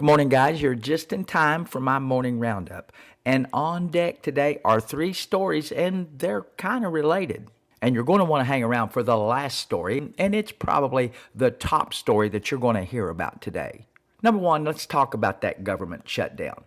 Good morning, guys. You're just in time for my morning roundup. And on deck today are three stories, and they're kind of related. And you're going to want to hang around for the last story, and it's probably the top story that you're going to hear about today. Number one, let's talk about that government shutdown.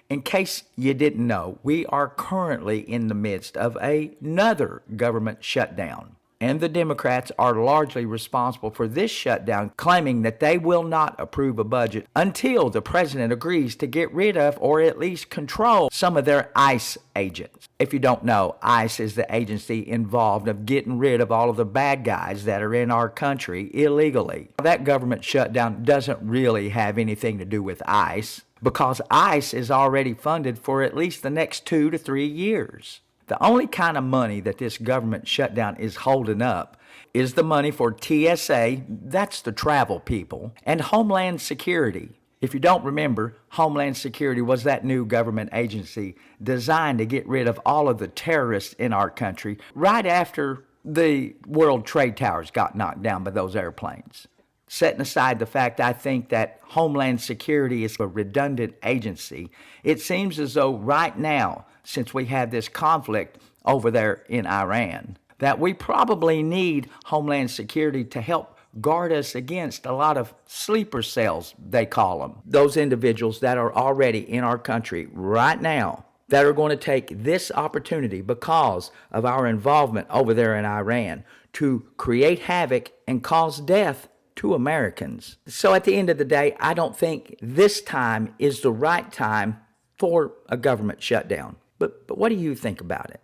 In case you didn't know, we are currently in the midst of another government shutdown. And the Democrats are largely responsible for this shutdown, claiming that they will not approve a budget until the president agrees to get rid of or at least control some of their ICE agents. If you don't know, ICE is the agency involved of getting rid of all of the bad guys that are in our country illegally. That government shutdown doesn't really have anything to do with ICE because ICE is already funded for at least the next 2 to 3 years. The only kind of money that this government shutdown is holding up is the money for TSA, that's the travel people, and Homeland Security. If you don't remember, Homeland Security was that new government agency designed to get rid of all of the terrorists in our country right after the World Trade Towers got knocked down by those airplanes. Setting aside the fact I think that Homeland Security is a redundant agency, it seems as though right now, since we have this conflict over there in Iran, that we probably need Homeland Security to help guard us against a lot of sleeper cells, they call them. Those individuals that are already in our country right now that are going to take this opportunity because of our involvement over there in Iran to create havoc and cause death to Americans. So at the end of the day, I don't think this time is the right time for a government shutdown. But what do you think about it?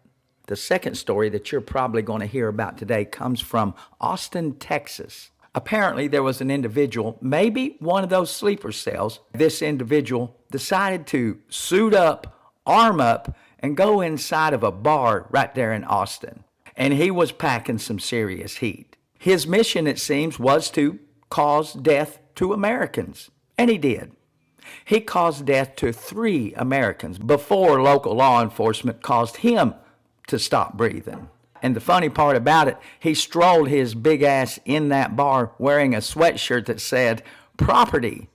The second story that you're probably going to hear about today comes from Austin, Texas. Apparently, there was an individual, maybe one of those sleeper cells. This individual decided to suit up, arm up, and go inside of a bar right there in Austin. And he was packing some serious heat. His mission, it seems, was to cause death to Americans. And he did. He caused death to 3 Americans before local law enforcement caused him to stop breathing. And the funny part about it, he strolled his big ass in that bar wearing a sweatshirt that said, "Property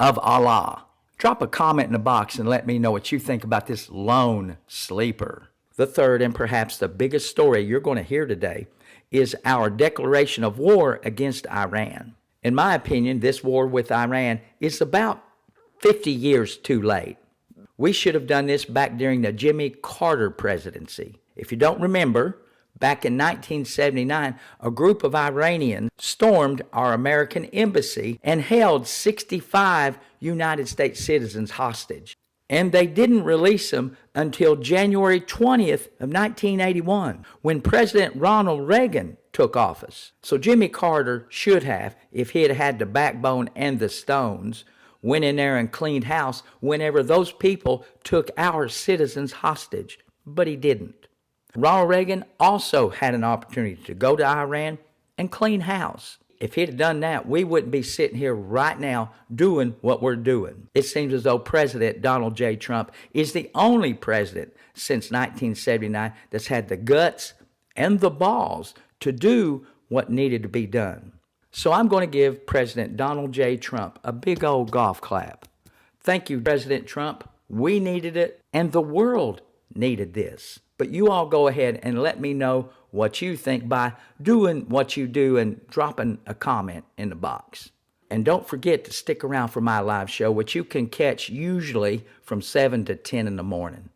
of Allah." Drop a comment in the box and let me know what you think about this lone sleeper. The third and perhaps the biggest story you're going to hear today is our declaration of war against Iran. In my opinion, this war with Iran is about 50 years too late. We should have done this back during the Jimmy Carter presidency. If you don't remember, back in 1979, a group of Iranians stormed our American embassy and held 65 United States citizens hostage. And they didn't release them until January 20th of 1981, when President Ronald Reagan took office. So Jimmy Carter should have, if he had had the backbone and the stones, went in there and cleaned house whenever those people took our citizens hostage. But he didn't. Ronald Reagan also had an opportunity to go to Iran and clean house. If he'd have done that, we wouldn't be sitting here right now doing what we're doing. It seems as though President Donald J. Trump is the only president since 1979 that's had the guts and the balls to do what needed to be done. So I'm going to give President Donald J. Trump a big old golf clap. Thank you, President Trump. We needed it, and the world needed this. But you all go ahead and let me know what you think by doing what you do and dropping a comment in the box. And don't forget to stick around for my live show, which you can catch usually from 7 to 10 in the morning.